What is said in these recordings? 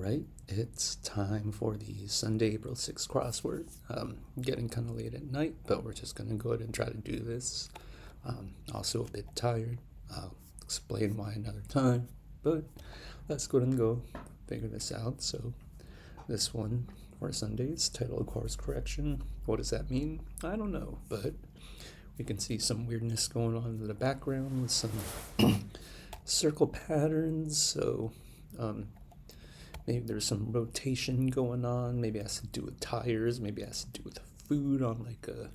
Alright, it's time for the Sunday, April 6th crossword. Getting kind of late at night, but we're just going to go ahead and try to do this. Also a bit tired. I'll explain why another time, but let's go ahead and go figure this out. So this one for Sundays, title of course correction. What does that mean? I don't know, but we can see some weirdness going on in the background with some circle patterns. So maybe there's some rotation going on. Maybe it has to do with tires. Maybe it has to do with food on like a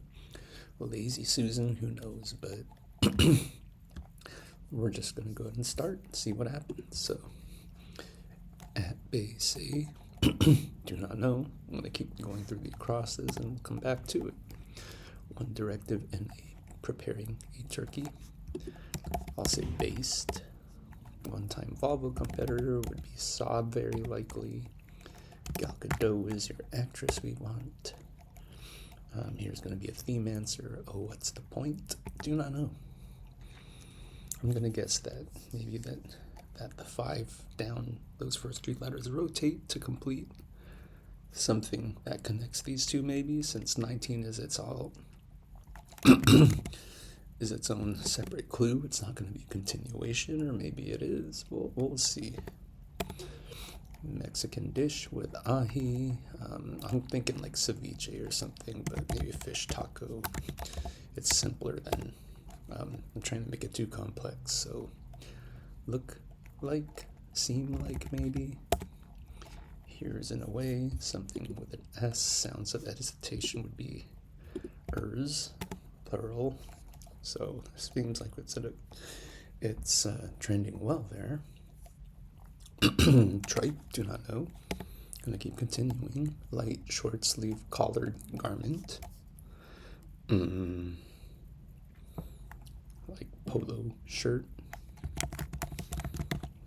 Lazy Susan. Who knows? But we're just going to go ahead and start and see what happens. So at base A, do not know. I'm going to keep going through the crosses and come back to it. One directive in preparing a turkey. I'll say based. One-time Volvo competitor would be Saab, very likely. Gal Gadot is your actress we want. Here's going to be a theme answer. Oh, what's the point? Do not know. I'm going to guess that maybe that the 5 down, those first 3 letters rotate to complete something that connects these two, maybe, since 19 is its own separate clue. It's not going to be a continuation, or maybe it is. We'll see. Mexican dish with ají. I'm thinking like ceviche or something, but maybe a fish taco. It's simpler than I'm trying to make it too complex. So look like, seem like, maybe. Here's in a way something with an S. Sounds of hesitation would be ers, plural. So this seems like it's trending well there. Tripe, do not know. Gonna keep continuing. Light short sleeve collared garment. Like polo shirt.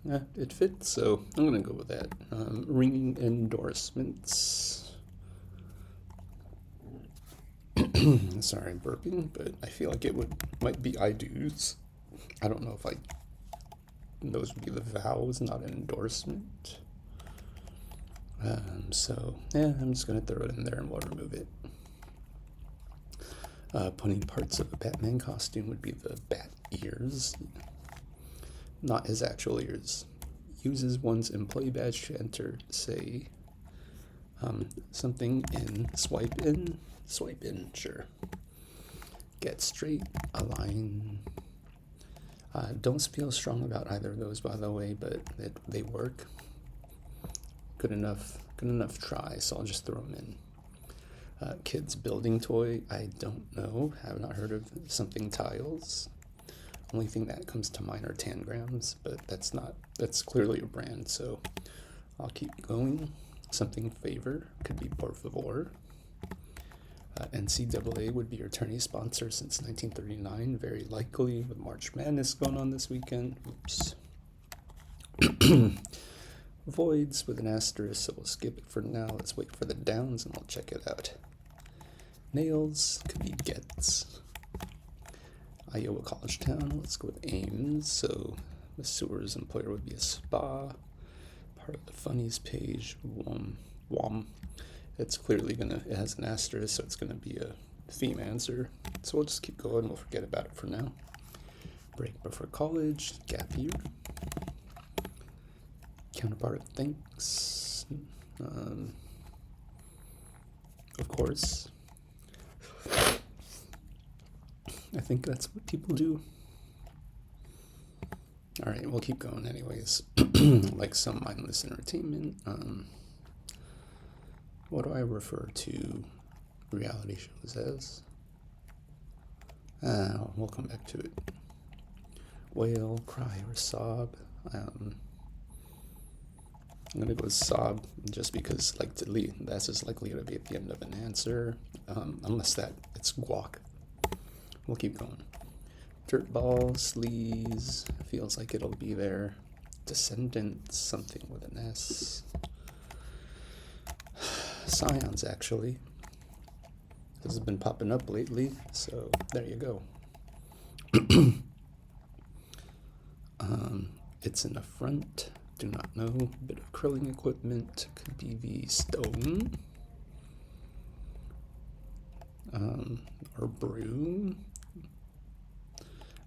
Yeah, it fits, so I'm gonna go with that. Ringing endorsements. Sorry, I'm burping, but I feel like might be I do's. I don't know if those would be the vowels, not an endorsement. So yeah, I'm just gonna throw it in there and we'll remove it. Putting parts of a Batman costume would be the bat ears, not his actual ears. Uses one's employee badge to enter, say, something in, swipe in, sure. Get straight, align. Don't feel strong about either of those, by the way, but they work. Good enough try, so I'll just throw them in. Kids building toy, I don't know. Have not heard of something tiles. Only thing that comes to mind are tangrams, but that's clearly a brand, so I'll keep going. Something favor, could be por favor. NCAA would be your tourney sponsor since 1939, very likely, with March Madness going on this weekend. Oops. Voids with an asterisk, so we'll skip it for now. Let's wait for the downs and we'll check it out. Nails could be gets. Iowa College Town, let's go with Ames. So the sewers employer would be a spa. Part of the funnies page, WOM. It's clearly it has an asterisk, so it's gonna be a theme answer. So we'll just keep going, we'll forget about it for now. Break before college, gap year. Counterpart of thanks. Of course. I think that's what people do. Alright, we'll keep going anyways. Like some mindless entertainment. What do I refer to reality shows as? We'll come back to it. Whale, cry, or sob. I'm gonna go with sob just because that's just likely to be at the end of an answer, unless it's guac. We'll keep going. Dirt ball, sleaze, feels like it'll be there. Descendants, something with an S. Scions, actually. This has been popping up lately, so there you go. It's an affront, Do not know. A bit of curling equipment. Could be the stone. Or broom.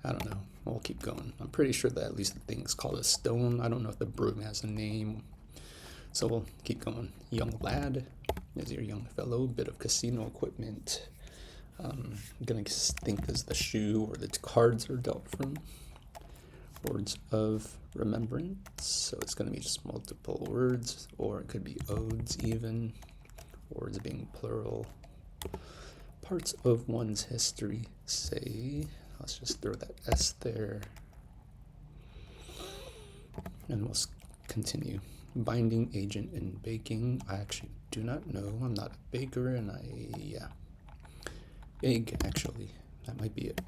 I don't know. We'll keep going. I'm pretty sure that at least the thing's called a stone. I don't know if the broom has a name. So we'll keep going. Young lad is your young fellow. Bit of casino equipment. I'm gonna think as the shoe or the cards are dealt from. Words of remembrance. So it's gonna be just multiple words, or it could be odes even. Words being plural. Parts of one's history. Say. Let's just throw that S there. And we'll continue. Binding agent in baking. I actually do not know. I'm not a baker, and yeah. Egg, actually. That might be it.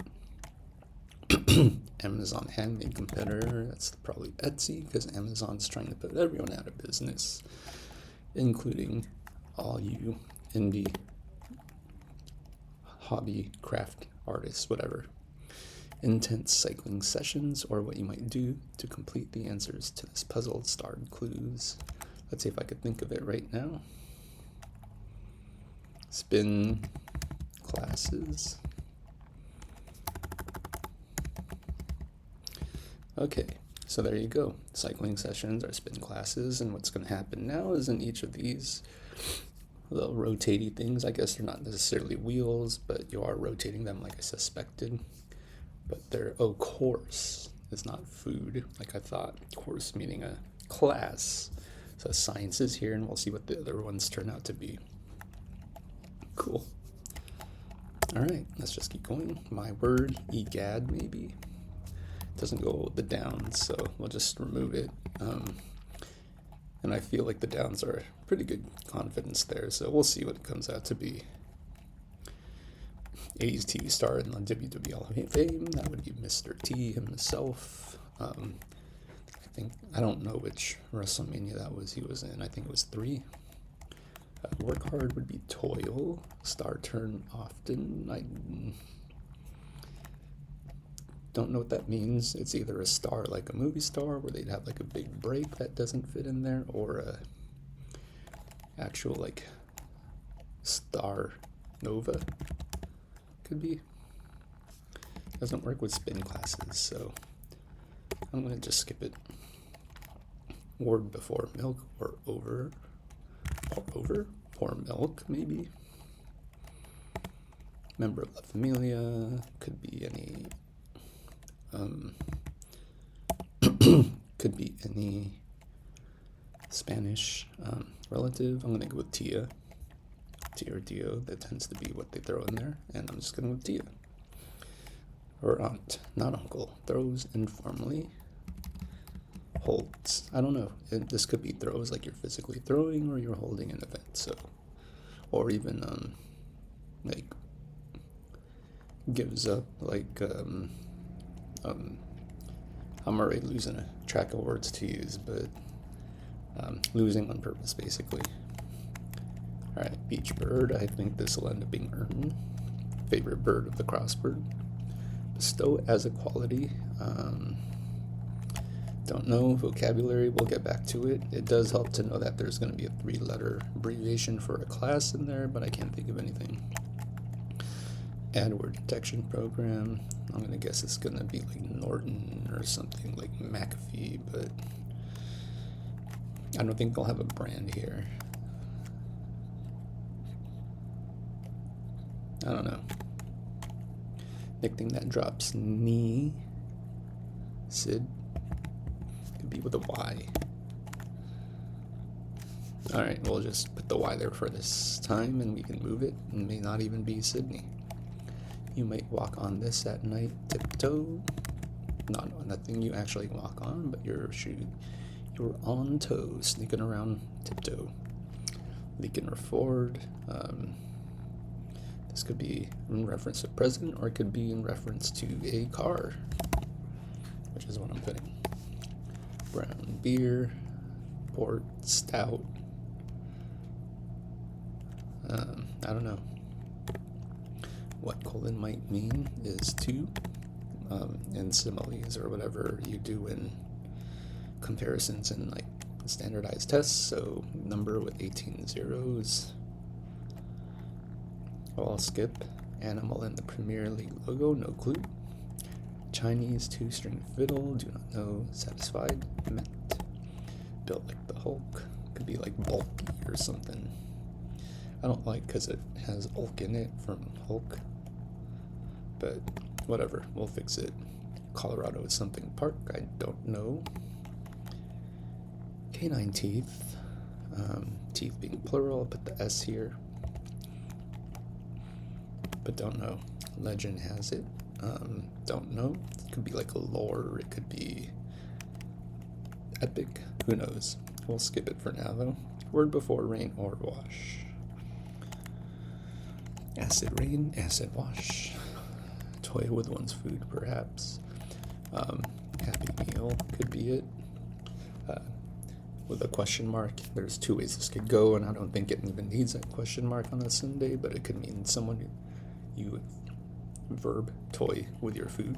Amazon handmade competitor. That's probably Etsy, because Amazon's trying to put everyone out of business, including all you indie hobby craft artists, whatever. Intense cycling sessions, or what you might do to complete the answers to this puzzle. Starred clues. Let's see if I could think of it right now. Spin classes. Okay, so there you go. Cycling sessions are spin classes, and what's going to happen now is in each of these little rotating things, I guess they're not necessarily wheels, but you are rotating them like I suspected. But they're, course is not food, like I thought. Course meaning a class. So science is here, and we'll see what the other ones turn out to be. Cool. All right, let's just keep going. My word, egad, maybe. Doesn't go with the downs, so we'll just remove it. And I feel like the downs are pretty good confidence there, so we'll see what it comes out to be. 80s TV star in the WWE Hall of Fame, that would be Mr. T himself. I don't know which WrestleMania that was he was in. I think it was 3. Work hard would be toil. Star turn often. I don't know what that means. It's either a star like a movie star where they'd have like a big break that doesn't fit in there, or a actual like star nova. Could be. Doesn't work with spin classes, so I'm gonna just skip it. Word before milk, or over. Pour milk, maybe. Member of La Familia, could be any could be any Spanish relative. I'm gonna go with Tia. Tia or Tio, that tends to be what they throw in there, and I'm just going with Tia. Or aunt, not uncle. Throws informally. Holds. I don't know. This could be throws like you're physically throwing, or you're holding an event. So, or even like gives up. Like I'm already losing a track of words to use, but losing on purpose, basically. Alright, beach bird. I think this will end up being earned. Favorite bird of the crossword. Bestow as a quality. Don't know. Vocabulary, we'll get back to it. It does help to know that there's going to be a 3-letter abbreviation for a class in there, but I can't think of anything. Add word detection program. I'm going to guess it's going to be like Norton or something like McAfee, but I don't think they'll have a brand here. I don't know. Nickname that drops knee. Sid. Could be with a Y. Alright, we'll just put the Y there for this time, and we can move it. It may not even be Sydney. You might walk on this at night, tiptoe. Not nothing you actually walk on, but you're on toes, sneaking around tiptoe. Leaking or forward. This could be in reference to present, or it could be in reference to a car, which is what I'm putting. Brown beer, port, stout. I don't know. What colon might mean is to, in similes or whatever you do in comparisons in like standardized tests, so number with 18 zeros. I'll skip. Animal in the Premier League logo, no clue. Chinese 2-string fiddle, do not know. Satisfied, met. Built like the Hulk, could be like bulky or something. I don't like because it has Hulk in it from Hulk, but whatever, we'll fix it. Colorado is something park, I don't know. Canine teeth, teeth being plural, I'll put the S here, but don't know. Legend has it, don't know. It could be like a lore, it could be epic, who knows. We'll skip it for now though. Word before rain or wash. Acid rain, acid wash. Toy with one's food, perhaps. Happy meal could be it. With a question mark, there's two ways this could go, and I don't think it even needs a question mark on a Sunday, but it could mean someone you verb toy with your food.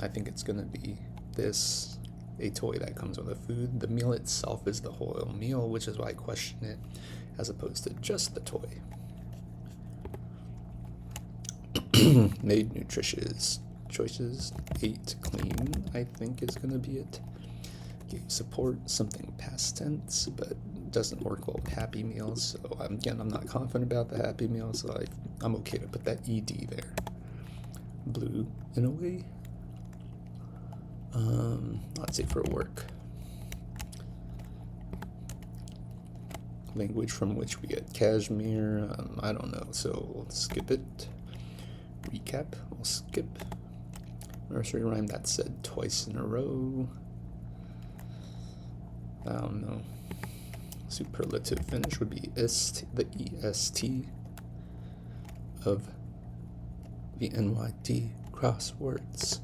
I think it's gonna be this, a toy that comes with a food. The meal itself is the whole meal, which is why I question it, as opposed to just the toy. Made nutritious choices. 8 clean, I think is gonna be it. Gave support, something past tense, but doesn't work well with Happy Meal, so again, I'm not confident about the Happy Meal, so I'm okay to put that ED there. Blue, in a way. Let's say for work. Language from which we get cashmere, I don't know, so we'll skip it. Recap, we'll skip. Nursery rhyme that said twice in a row. I don't know. Superlative finish would be the EST of the NYT crosswords.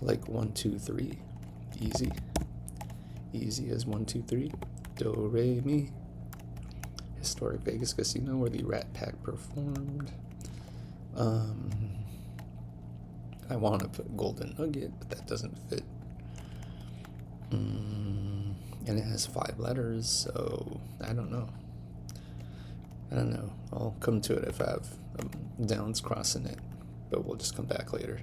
Like 1, 2, 3. Easy. Easy as 1, 2, 3. Do, re, mi. Historic Vegas Casino where the Rat Pack performed. I want to put Golden Nugget, but that doesn't fit. And it has 5 letters, so I don't know. I'll come to it if I have downs crossing it, but we'll just come back later.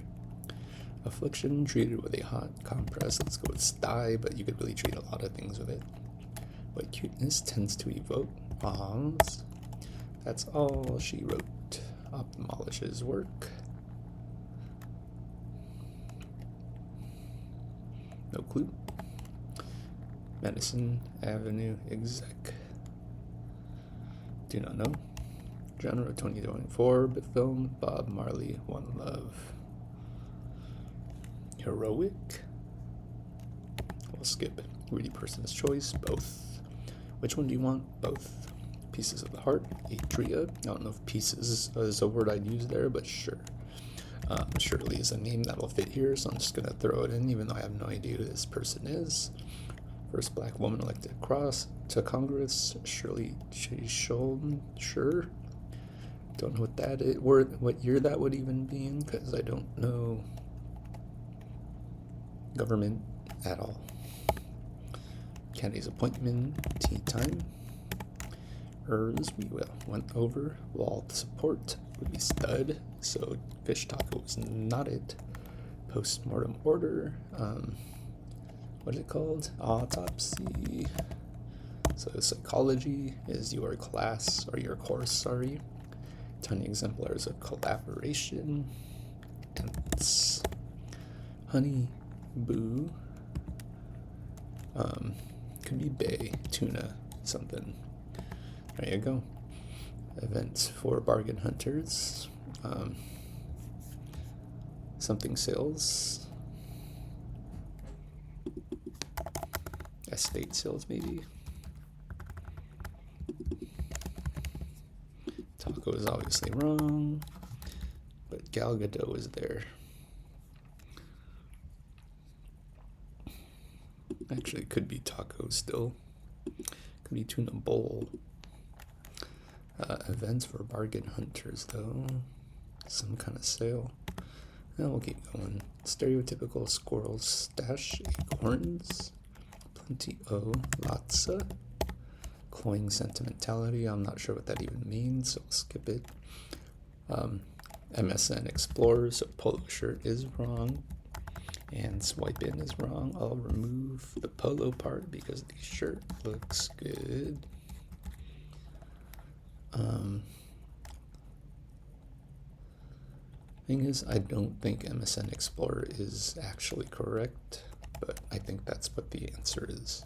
Affliction, treated with a hot compress. Let's go with sty, but you could really treat a lot of things with it. What cuteness tends to evoke ahs. That's all she wrote. Ophthalmologist's work. No clue. Medicine Avenue exec. Do not know. Genre 2024, bit film, Bob Marley, One Love. Heroic. We'll skip it. Greedy person's choice, both. Which one do you want? Both. Pieces of the heart, atria. I don't know if pieces is a word I'd use there, but sure. Shirley is a name that'll fit here, so I'm just gonna throw it in, even though I have no idea who this person is. First black woman elected to Congress, Shirley Chisholm. Sure. Don't know what that is, what year that would even be in, because I don't know government at all. Kennedy's appointment, tea time. Hers, we went over. Wall support would be stud, so fish taco is not it. Postmortem order, what is it called? Autopsy. So psychology is your class, or your course, sorry. Tiny exemplars of collaboration. Ants. Honey, boo. Could be bay, tuna, something. There you go. Events for bargain hunters. Something sales. Estate sales, maybe. Taco is obviously wrong, but Gal Gadot is there. Actually, it could be taco still. Could be tuna bowl. Events for bargain hunters, though. Some kind of sale. Now we'll keep going. Stereotypical squirrels stash acorns. Plenty o, lotsa. Cloying sentimentality, I'm not sure what that even means, so I'll skip it. MSN Explorer, so polo shirt is wrong. And swipe in is wrong. I'll remove the polo part because the shirt looks good. Thing is, I don't think MSN Explorer is actually correct, but I think that's what the answer is.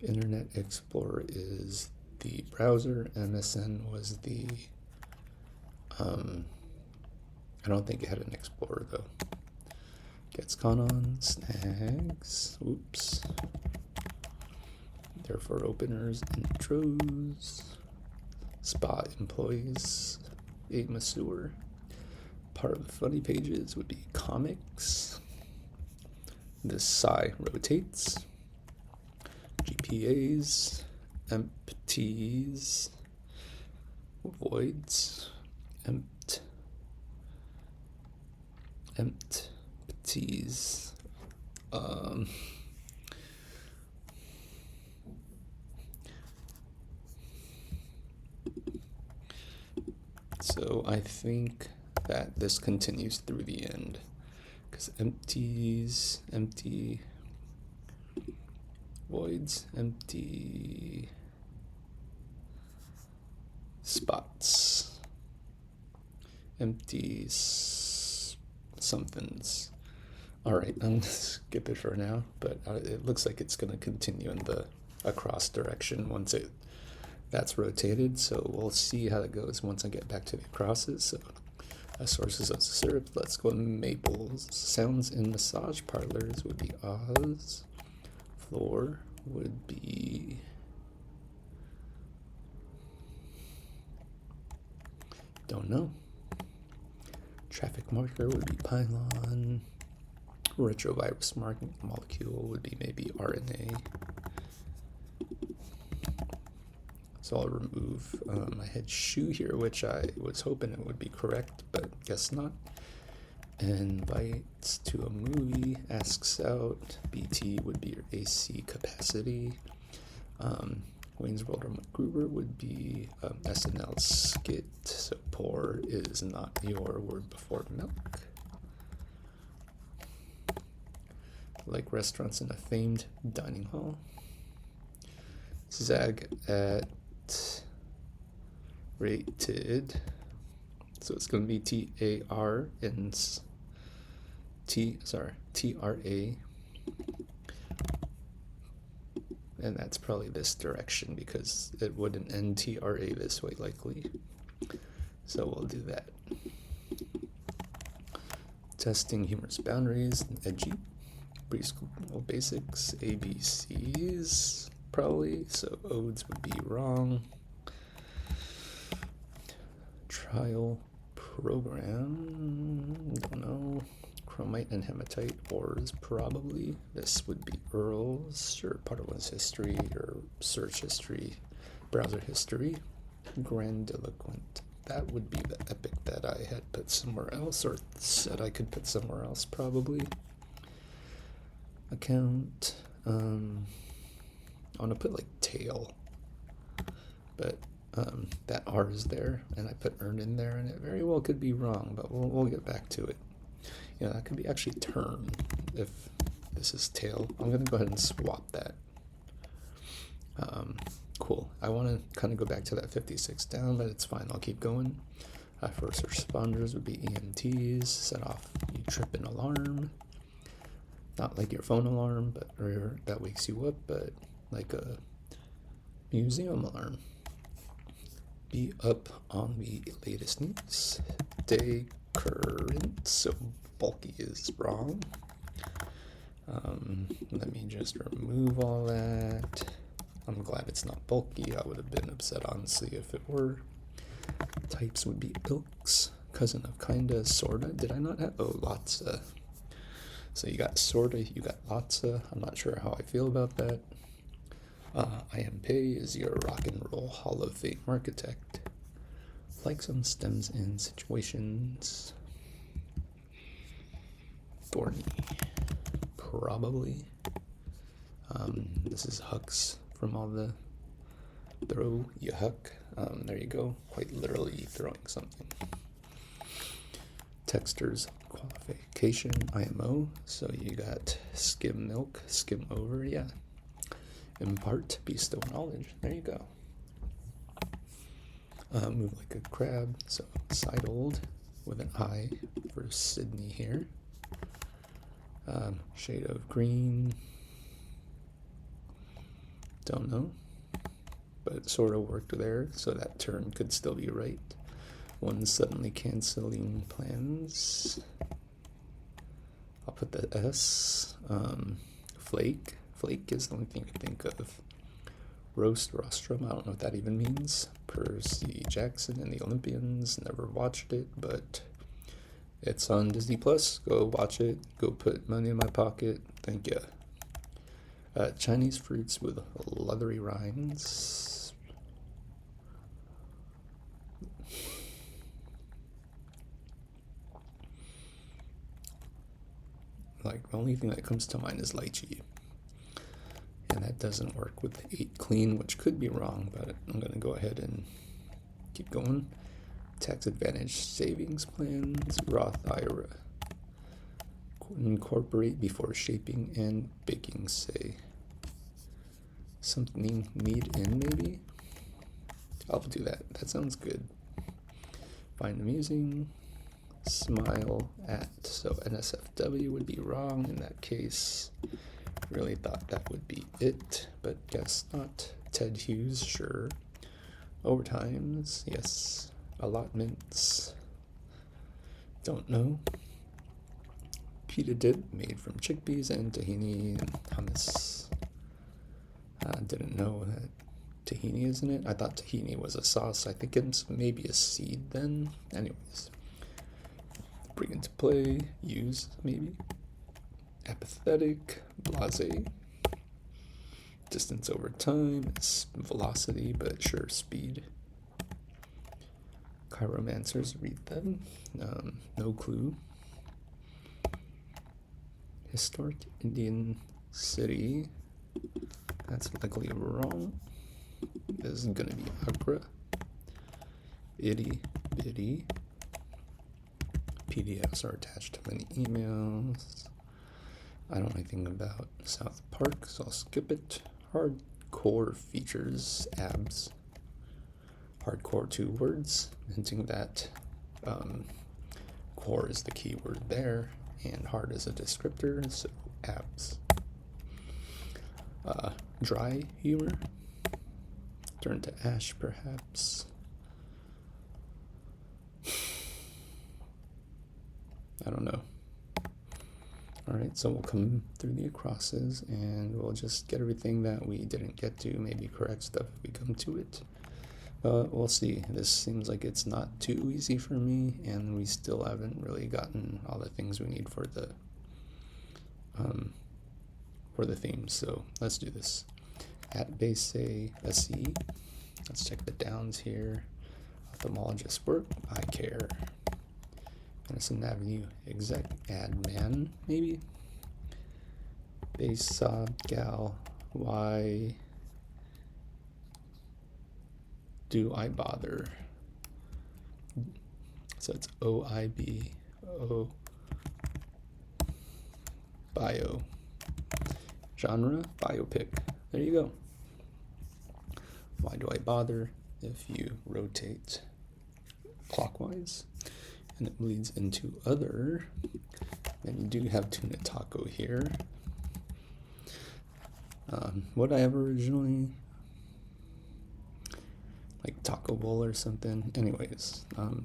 Internet Explorer is the browser. MSN was the, I don't think it had an Explorer though. Gets con on, snags, oops. Therefore openers, intros, spa employees, a masseur. Part of the funny pages would be comics. The psi rotates. GPAs, empties, voids, empties. So I think that this continues through the end, because empties, empty, voids, empty, spots, empty somethings. All right, I'm gonna skip it for now, but it looks like it's gonna continue in the across direction once that's rotated. So we'll see how it goes once I get back to the acrosses. So sources of syrup, let's go maples. Sounds in massage parlors would be Oz. Floor would be don't know. Traffic marker would be pylon. Retrovirus molecule would be maybe RNA. So I'll remove my head shoe here, which I was hoping it would be correct, but guess not. Invites to a movie, asks out. BT would be your AC capacity. Wayne's World or MacGruber would be SNL skit. So pour is not your word before milk. Like restaurants in a famed dining hall. Zag at rated. So it's going to be TAR and TRA. And that's probably this direction because it wouldn't end TRA this way likely. So we'll do that. Testing humorous boundaries, edgy. Preschool basics, ABCs probably. So odes would be wrong. Trial program, don't know. Chromite and hematite ores probably. This would be Earl's, sure, part of one's history or search history, browser history. Grandiloquent, that would be the epic that I had put somewhere else or said I could put somewhere else probably. Account, I want to put like tail, but that R is there, and I put earn in there, and it very well could be wrong, but we'll get back to it. Yeah, that could be actually turn if this is tail. I'm going to go ahead and swap that. Cool. I want to kind of go back to that 56 down, but it's fine. I'll keep going. First responders would be EMTs. Set off you trip an alarm. Not like your phone alarm, but or that wakes you up, but like a museum alarm. Be up on the latest news. Stay current, so bulky is wrong. Let me just remove all that. I'm glad it's not bulky. I would have been upset, honestly, if it were. Types would be ilks, cousin of kinda, sorta. Did I not have? Oh, lotsa. So you got sorta, you got lotsa. I'm not sure how I feel about that. IMP is your rock and roll Hall of Fame architect. Like some stems in situations. Thorny. Probably. This is Hucks from all the throw you huck. There you go. Quite literally throwing something. Texters qualification IMO. So you got skim milk, skim over, yeah. Impart, bestow knowledge. There you go. Move like a crab. So sidled with an I for Sydney here. Shade of green. Don't know. But it sort of worked there, so that term could still be right. One suddenly canceling plans. I'll put the S. Flake. Flake is the only thing I think of. Roast, rostrum, I don't know what that even means. Percy Jackson and the Olympians. Never watched it, but it's on Disney Plus. Go watch it. Go put money in my pocket. Thank you. Chinese fruits with leathery rinds. Like, the only thing that comes to mind is lychee. And that doesn't work with the 8 clean, which could be wrong, but I'm going to go ahead and keep going. Tax advantage savings plans, Roth IRA. Incorporate before shaping and baking, say. Something need in, maybe? I'll do that. That sounds good. Find amusing. Smile at. So NSFW would be wrong in that case. Really thought that would be it, but guess not. Ted Hughes, sure. Overtimes, yes. Allotments. Don't know. Pita dip made from chickpeas and tahini and hummus. Didn't know that tahini is in it. I thought tahini was a sauce. I think it's maybe a seed then. Anyways. Bring into play. Use, maybe. Apathetic. Blase. Distance over time. It's velocity, but sure, speed. Chiromancers, read them. No clue. Historic Indian city. That's likely wrong. This is gonna be Agra. Itty bitty. PDFs are attached to many emails. I don't know anything about South Park, so I'll skip it. Hardcore features abs. Hardcore 2 words, hinting that core is the key word there, and hard is a descriptor, so abs. Dry humor. Turn to ash, perhaps. I don't know. Alright, so we'll come through the acrosses and we'll just get everything that we didn't get to, maybe correct stuff if we come to it. We'll see. This seems like it's not too easy for me, and we still haven't really gotten all the things we need for the theme. So let's do this. At base, say SE. Let's check the downs here. Ophthalmologist work. I care. Medicine Avenue exec admin, maybe. Base sob gal. Why do I bother? So it's OIBO. Bio. Genre, biopic. There you go. Why do I bother? If you rotate clockwise and it bleeds into other, then you do have TUNATACO here. What I have originally, like Taco Bowl or something. Anyways,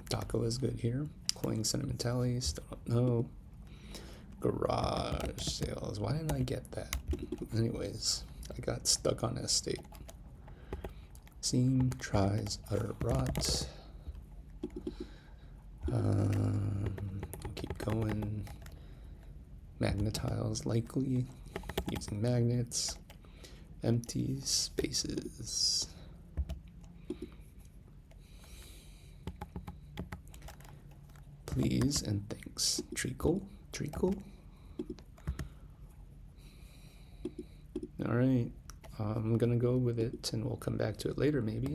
taco is good here. Cloying sentimentality, still don't know. Garage sales. Why didn't I get that? Anyways, I got stuck on estate. Seam, tries, utter rot. Keep going. Magnetiles, likely. Using magnets. Empty spaces. Please and thanks. Treacle. All right. I'm gonna go with it, and we'll come back to it later, maybe.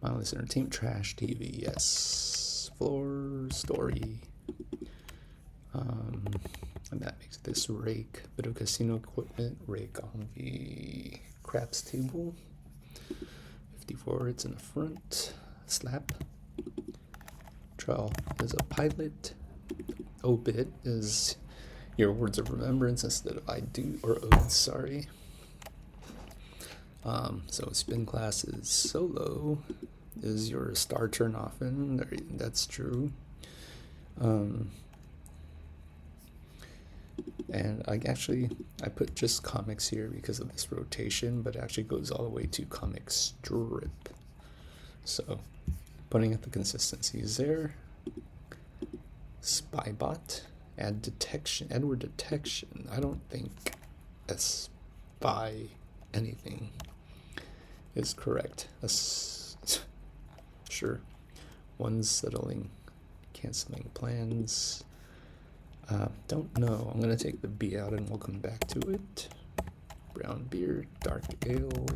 Mindless entertainment, trash TV, yes. Floor story. And that makes this rake. Bit of casino equipment, rake on the craps table. 54, it's in the front. Slap. Trowel is a pilot. Obit is your words of remembrance instead of I do or ode, sorry. So spin class is solo. Is your star turn often? That's true. And I put just comics here because of this rotation, but it actually goes all the way to comic strip. So putting up the consistencies there. Spybot, add detection, Edward detection. I don't think a spy anything is correct. Sure. One settling, canceling plans. Don't know. I'm gonna take the B out and we'll come back to it. Brown beer, dark ale,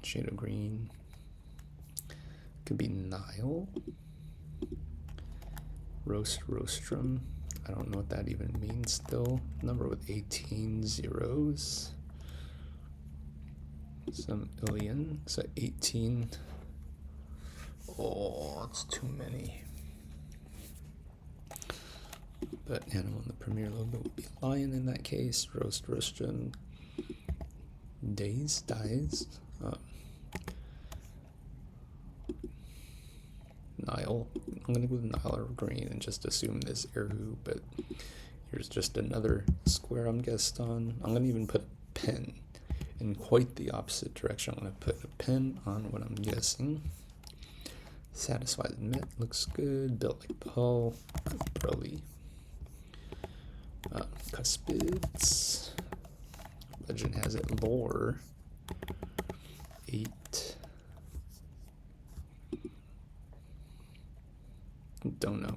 shade of green. Could be Nile. Rostrum. I don't know what that even means still. Number with 18 zeros. Some Ilian. So 18. Oh, it's too many. But animal in the premier logo would be lion in that case. Rostrum. Dies. Nile. I'm gonna go with Nile or green and just assume this Erhu, but here's just another square I'm guessed on. I'm gonna even put a pen in quite the opposite direction. I'm gonna put a pen on what I'm guessing. Satisfied admit looks good. Built like the hull. Burly. Cuspids. Legend has it lore. 8. Don't know.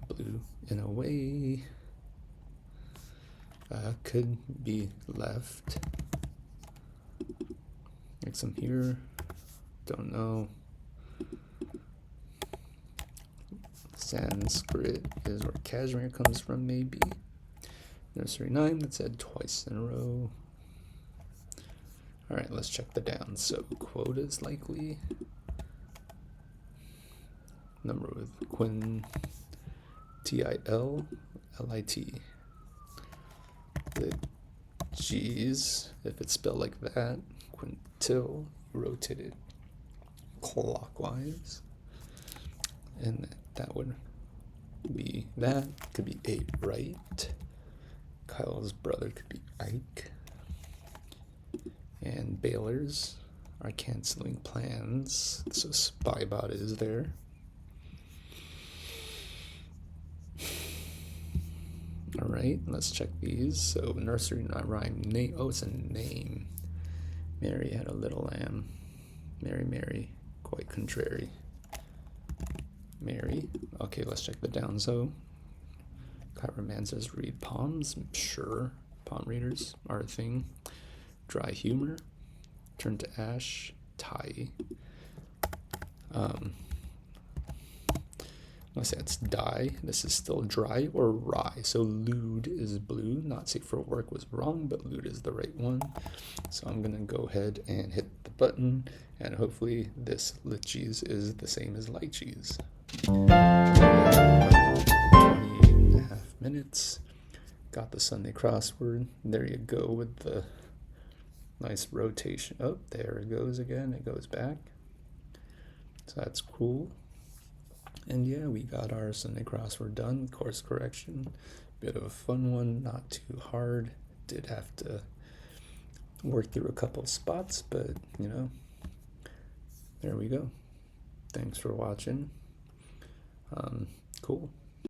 Blue in a way. Could be left. Like some here. Don't know. Sanskrit is where Kashmir comes from, maybe. Nursery 9, that's said twice in a row. Alright, let's check the downs. So, quotas likely. Number with Quinn, T-I-L-L-I-T. The G's, if it's spelled like that, quintil, rotated clockwise. And that would be that. Could be 8 right. Kyle's brother could be Ike. And Baylor's are canceling plans. So Spybot is there. Alright, let's check these. So nursery not rhyme name. Oh, it's a name. Mary had a little lamb. Mary, quite contrary. Mary. Okay, let's check the downs though. Kyra says read palms. Sure, palm readers are a thing. Dry humor. Turn to ash. Tie. I say it's die. This is still dry or rye. So lewd is blue. Not safe for work was wrong, but lewd is the right one. So I'm gonna go ahead and hit the button, and hopefully this lychees is the same as lychees. 28.5 minutes. Got the Sunday crossword. There you go with the nice rotation. Oh, there it goes again. It goes back. So that's cool. And yeah, we got our Sunday crossword done. Course correction. Bit of a fun one, not too hard. Did have to work through a couple spots, but you know, there we go. Thanks for watching. Cool.